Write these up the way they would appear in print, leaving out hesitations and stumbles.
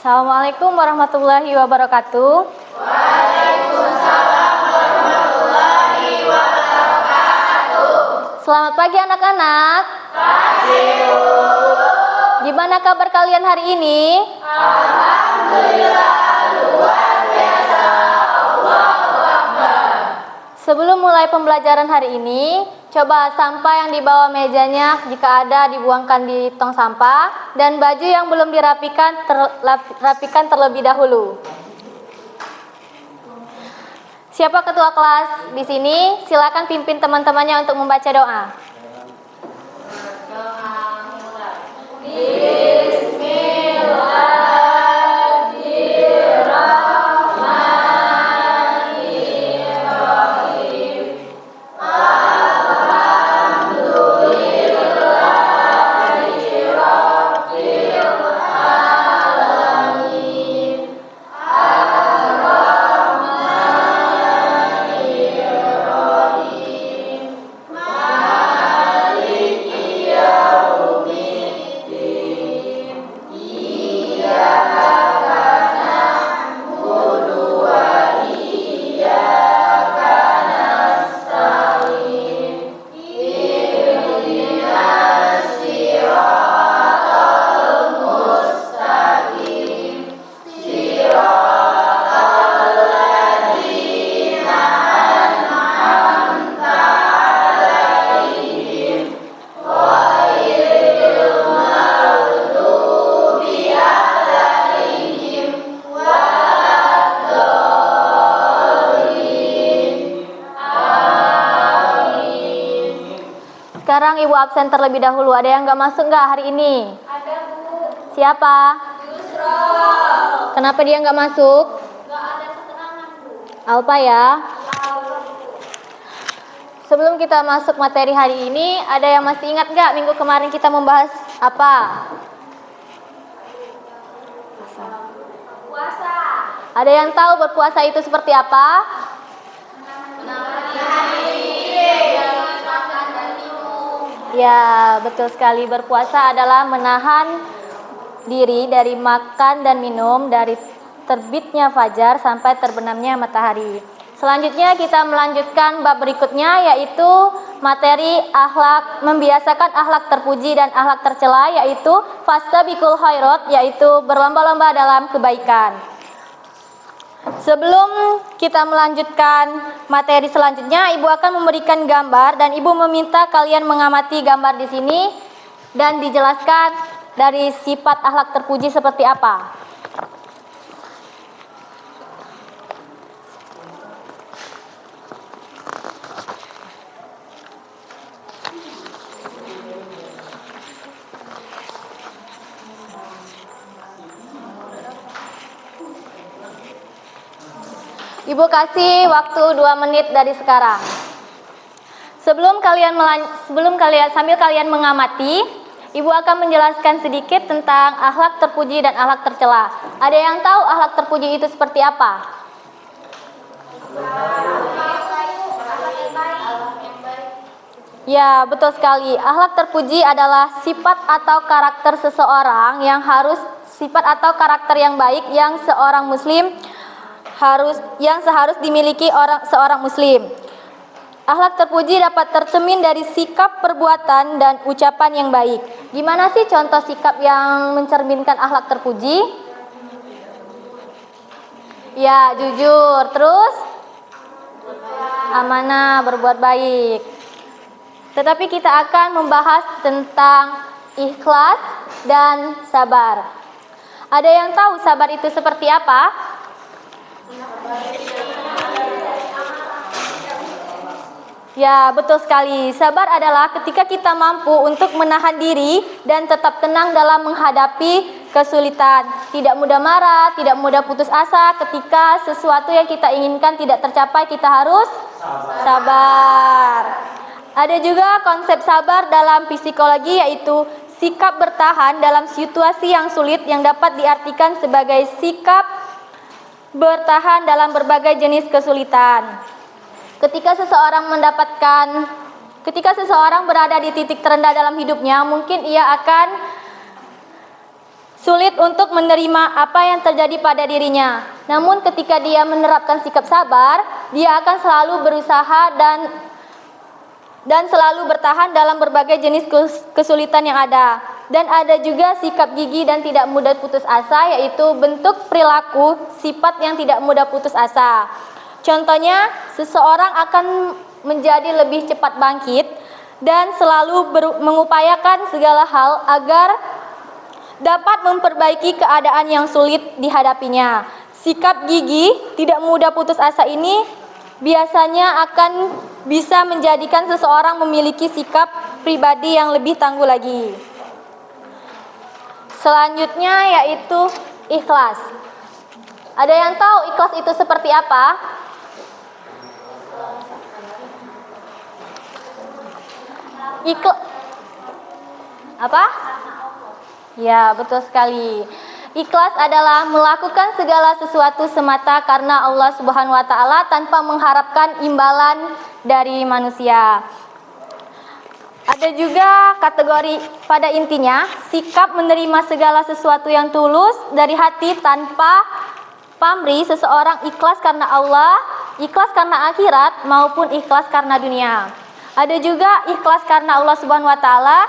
Assalamualaikum warahmatullahi wabarakatuh. Waalaikumsalam warahmatullahi wabarakatuh. Selamat pagi anak-anak. Pagi, Bu. Gimana kabar kalian hari ini? Alhamdulillah, luar biasa. Allahu Akbar. Sebelum mulai pembelajaran hari ini, coba sampah yang di bawah mejanya jika ada dibuangkan di tong sampah, dan baju yang belum dirapikan rapikan terlebih dahulu. Siapa ketua kelas di sini? Silakan pimpin teman-temannya untuk membaca doa. Sekarang ibu absen terlebih dahulu. Ada yang nggak masuk nggak hari ini? Ada, Bu. Siapa? Yusra. Kenapa dia nggak masuk? Nggak ada keterangan, Bu. Alpa ya. Sebelum kita masuk materi hari ini, ada yang masih ingat nggak minggu kemarin kita membahas apa? Puasa. Ada yang tahu berpuasa itu seperti apa? Ya, betul sekali. Berpuasa adalah menahan diri dari makan dan minum dari terbitnya fajar sampai terbenamnya matahari. Selanjutnya kita melanjutkan bab berikutnya, yaitu materi akhlak, membiasakan akhlak terpuji dan akhlak tercela, yaitu fastabiqul khairat, yaitu berlomba-lomba dalam kebaikan. Sebelum kita melanjutkan materi selanjutnya, Ibu akan memberikan gambar dan Ibu meminta kalian mengamati gambar di sini dan dijelaskan dari sifat akhlak terpuji seperti apa. Ibu kasih waktu 2 menit dari sekarang. Sambil kalian mengamati, Ibu akan menjelaskan sedikit tentang akhlak terpuji dan akhlak tercela. Ada yang tahu akhlak terpuji itu seperti apa? Ya, betul sekali. Akhlak terpuji adalah sifat atau karakter seseorang yang karakter yang baik yang seorang muslim seharus dimiliki seorang muslim. Akhlak terpuji dapat tercermin dari sikap, perbuatan, dan ucapan yang baik. Gimana sih contoh sikap yang mencerminkan akhlak terpuji? Ya, jujur, terus amanah, berbuat baik. Tetapi kita akan membahas tentang ikhlas dan sabar. Ada yang tahu sabar itu seperti apa? Ya, betul sekali. Sabar adalah ketika kita mampu untuk menahan diri dan tetap tenang dalam menghadapi kesulitan. Tidak mudah marah, tidak mudah putus asa ketika sesuatu yang kita inginkan tidak tercapai, kita harus sabar. Ada juga konsep sabar dalam psikologi, yaitu sikap bertahan dalam situasi yang sulit, yang dapat diartikan sebagai sikap bertahan dalam berbagai jenis kesulitan. Ketika seseorang berada di titik terendah dalam hidupnya, mungkin ia akan sulit untuk menerima apa yang terjadi pada dirinya. Namun ketika dia menerapkan sikap sabar, dia akan selalu berusaha dan selalu bertahan dalam berbagai jenis kesulitan yang ada. Dan ada juga sikap gigih dan tidak mudah putus asa, yaitu bentuk perilaku sifat yang tidak mudah putus asa. Contohnya, seseorang akan menjadi lebih cepat bangkit dan selalu mengupayakan segala hal agar dapat memperbaiki keadaan yang sulit dihadapinya. Sikap gigih, tidak mudah putus asa ini biasanya akan bisa menjadikan seseorang memiliki sikap pribadi yang lebih tangguh lagi. Selanjutnya yaitu ikhlas. Ada yang tahu ikhlas itu seperti apa? Apa? Ya, betul sekali. Ikhlas adalah melakukan segala sesuatu semata karena Allah Subhanahu wa taala tanpa mengharapkan imbalan dari manusia. Ada juga kategori pada intinya sikap menerima segala sesuatu yang tulus dari hati tanpa pamrih. Seseorang ikhlas karena Allah, ikhlas karena akhirat maupun ikhlas karena dunia. Ada juga ikhlas karena Allah Subhanahu wa taala,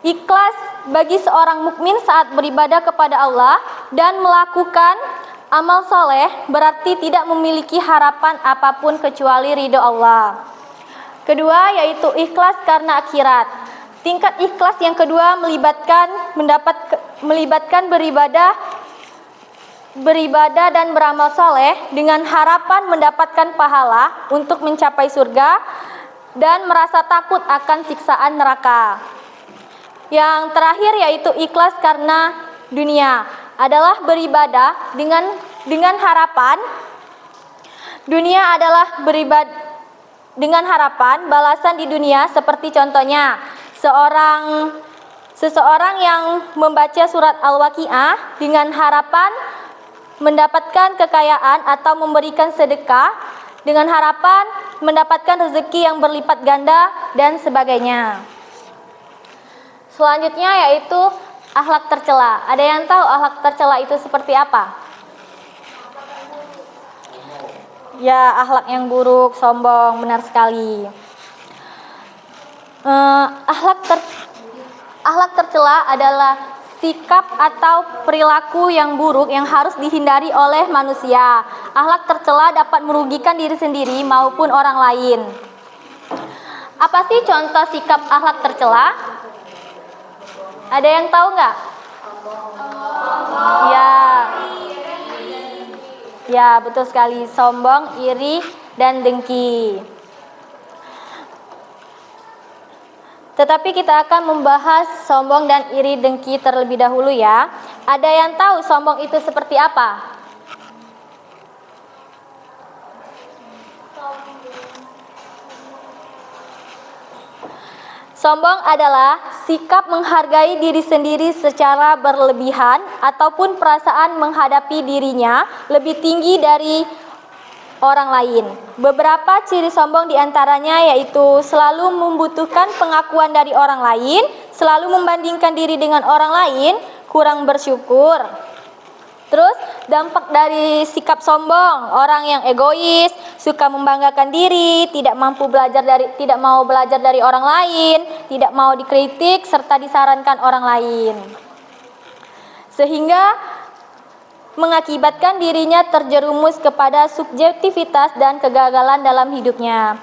ikhlas bagi seorang mukmin saat beribadah kepada Allah dan melakukan amal soleh berarti tidak memiliki harapan apapun kecuali ridho Allah. Kedua yaitu ikhlas karena akhirat. Tingkat ikhlas yang kedua melibatkan beribadah dan beramal soleh dengan harapan mendapatkan pahala untuk mencapai surga dan merasa takut akan siksaan neraka. Yang terakhir yaitu ikhlas karena dunia adalah beribadah dengan harapan dunia adalah beribadah dengan harapan balasan di dunia, seperti contohnya seseorang yang membaca surat Al-Waqiah dengan harapan mendapatkan kekayaan atau memberikan sedekah dengan harapan mendapatkan rezeki yang berlipat ganda dan sebagainya. Selanjutnya yaitu akhlak tercela. Ada yang tahu akhlak tercela itu seperti apa? Ya, akhlak yang buruk, sombong, benar sekali. Akhlak tercela adalah sikap atau perilaku yang buruk yang harus dihindari oleh manusia. Akhlak tercela dapat merugikan diri sendiri maupun orang lain. Apa sih contoh sikap akhlak tercela? Ada yang tahu nggak? Ya, betul sekali. Sombong, iri, dan dengki. Tetapi kita akan membahas sombong dan iri dengki terlebih dahulu ya. Ada yang tahu sombong itu seperti apa? Sombong adalah sikap menghargai diri sendiri secara berlebihan ataupun perasaan menghadapi dirinya lebih tinggi dari orang lain. Beberapa ciri sombong diantaranya yaitu selalu membutuhkan pengakuan dari orang lain, selalu membandingkan diri dengan orang lain, kurang bersyukur. Terus dampak dari sikap sombong, orang yang egois, suka membanggakan diri, tidak mau belajar dari orang lain, tidak mau dikritik serta disarankan orang lain. Sehingga mengakibatkan dirinya terjerumus kepada subjektivitas dan kegagalan dalam hidupnya.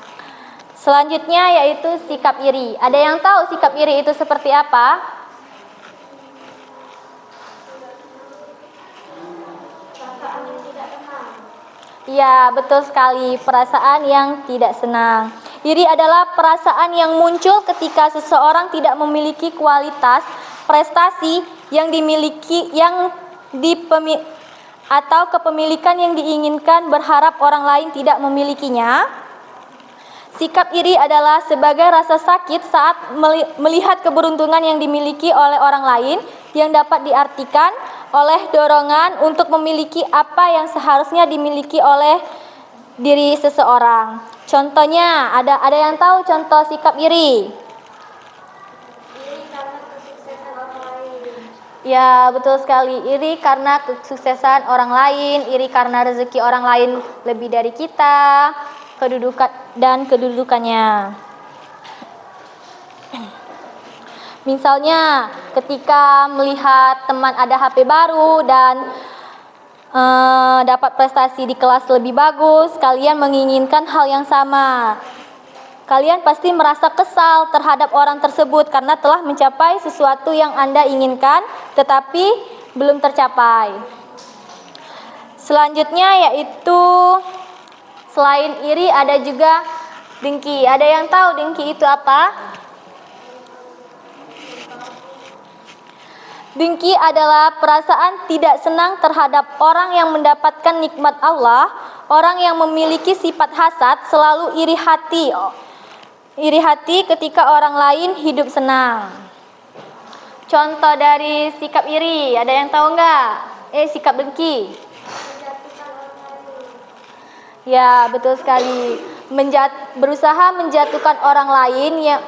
Selanjutnya yaitu sikap iri. Ada yang tahu sikap iri itu seperti apa? Ya, betul sekali, perasaan yang tidak senang. Iri adalah perasaan yang muncul ketika seseorang tidak memiliki kualitas prestasi yang dimiliki atau kepemilikan yang diinginkan, berharap orang lain tidak memilikinya. Sikap iri adalah sebagai rasa sakit saat melihat keberuntungan yang dimiliki oleh orang lain yang dapat diartikan oleh dorongan untuk memiliki apa yang seharusnya dimiliki oleh diri seseorang. Contohnya, ada yang tahu contoh sikap iri? Iri karena kesuksesan orang lain. Ya, betul sekali. Iri karena kesuksesan orang lain, iri karena rezeki orang lain lebih dari kita, kedudukannya. Misalnya, ketika melihat teman ada HP baru dan dapat prestasi di kelas lebih bagus, kalian menginginkan hal yang sama. Kalian pasti merasa kesal terhadap orang tersebut karena telah mencapai sesuatu yang Anda inginkan tetapi belum tercapai. Selanjutnya yaitu selain iri ada juga dengki. Ada yang tahu dengki itu apa? Dengki adalah perasaan tidak senang terhadap orang yang mendapatkan nikmat Allah. Orang yang memiliki sifat hasad selalu iri hati ketika orang lain hidup senang. Contoh dari sikap iri, ada yang tahu nggak? Sikap dengki. Ya, betul sekali. Berusaha menjatuhkan orang lain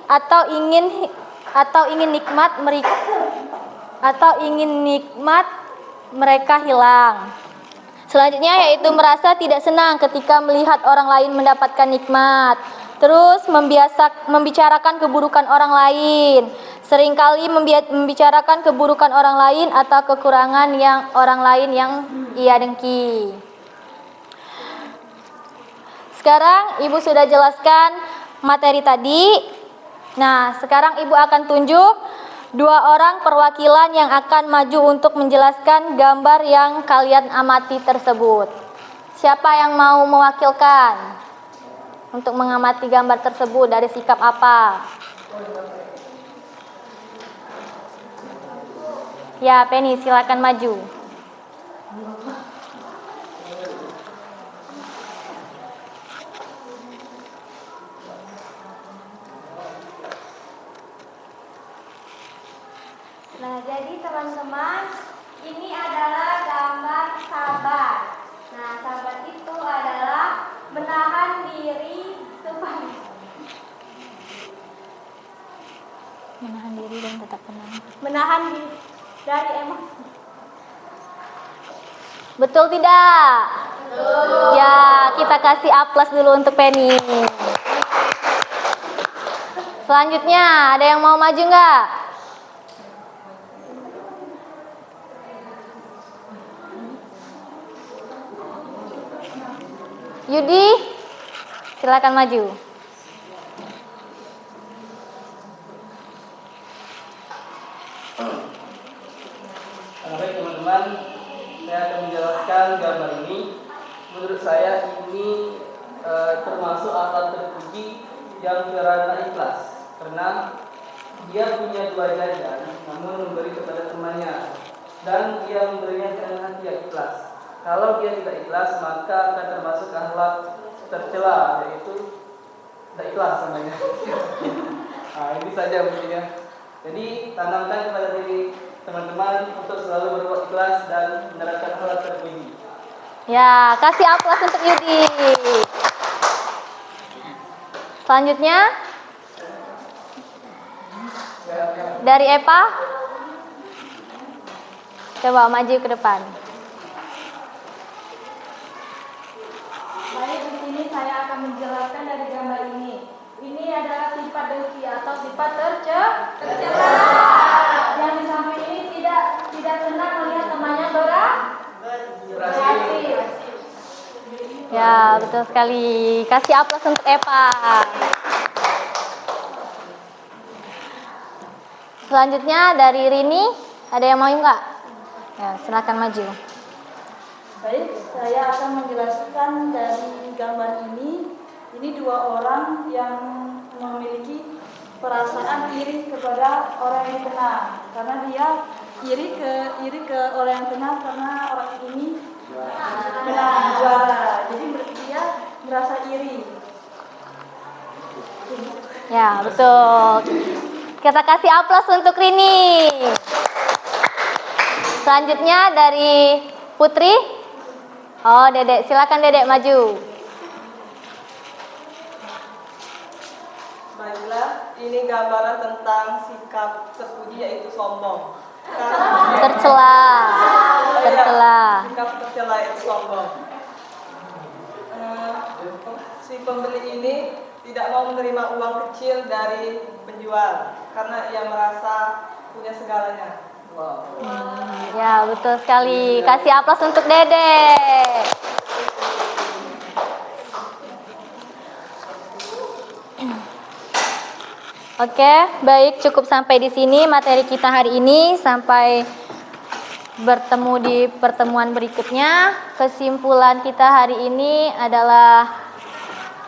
atau ingin nikmat mereka hilang. Selanjutnya yaitu merasa tidak senang ketika melihat orang lain mendapatkan nikmat. Terus membicarakan keburukan orang lain. Seringkali membicarakan keburukan orang lain atau kekurangan yang orang lain yang ia dengki. Sekarang Ibu sudah jelaskan materi tadi. Nah, sekarang Ibu akan tunjuk 2 orang perwakilan yang akan maju untuk menjelaskan gambar yang kalian amati tersebut. Siapa yang mau mewakilkan untuk mengamati gambar tersebut, dari sikap apa? Ya, Penny, silakan maju. Nah, jadi teman-teman, ini adalah gambar sabar. Nah, sabar itu adalah menahan diri dan tetap tenang. Menahan diri dari emosi. Betul tidak? Betul. Ya, kita kasih aplaus dulu untuk Penny. Selanjutnya, ada yang mau maju nggak? Yudi, silakan maju. Baik teman-teman, saya akan menjelaskan gambar ini. Menurut saya ini termasuk alat terpuji yang kerana ikhlas, karena dia punya 2 jajan, namun memberi kepada temannya, dan dia memberinya dengan hati yang ikhlas. Kalau dia tidak ikhlas, maka akan termasuk akhlak tercela, yaitu tidak ikhlas namanya. Nah, ini saja mestinya. Jadi tanamkan kepada diri teman-teman untuk selalu berbuat ikhlas dan menerapkan akhlak terpuji. Ya, kasih aplaus untuk Yudi. Selanjutnya dari Epa. Coba maju ke depan. Baik, di sini saya akan menjelaskan dari gambar ini. Ini adalah sifat dengki atau sifat tercela. Yang di samping ini tidak senang melihat temannya berhasil. Ya, betul sekali. Kasih aplaus untuk Epa. Selanjutnya dari Rini, ada yang mau nggak? Ya, silakan maju. Baik, saya akan menjelaskan dari gambar ini. Ini 2 orang yang memiliki perasaan iri kepada orang yang tenang, karena dia iri ke orang yang tenang karena orang ini menang juara. Jadi dia merasa iri. Ya, betul. Kita kasih aplaus untuk Rini. Selanjutnya dari Putri. Oh, Dedek, silakan Dedek maju. Baiklah, ini gambaran tentang sikap terpuji yaitu sombong. Tercela. Sikap tercela itu sombong. Si pembeli ini tidak mau menerima uang kecil dari penjual karena ia merasa punya segalanya. Ya, betul sekali. Kasih aplaus untuk Dede. Oke, baik, cukup sampai di sini materi kita hari ini. Sampai bertemu di pertemuan berikutnya. Kesimpulan kita hari ini adalah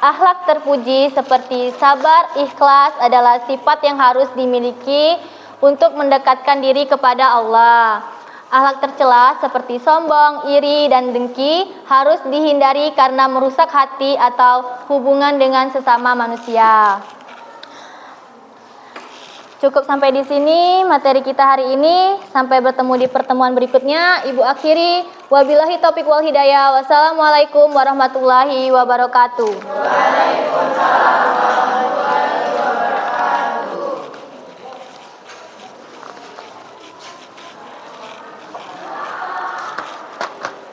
akhlak terpuji seperti sabar, ikhlas adalah sifat yang harus dimiliki untuk mendekatkan diri kepada Allah. Akhlak tercela seperti sombong, iri, dan dengki harus dihindari karena merusak hati atau hubungan dengan sesama manusia. Cukup sampai di sini materi kita hari ini. Sampai bertemu di pertemuan berikutnya. Ibu akhiri, wabillahi taufiq wal hidayah. Wassalamualaikum warahmatullahi wabarakatuh. Waalaikumsalam.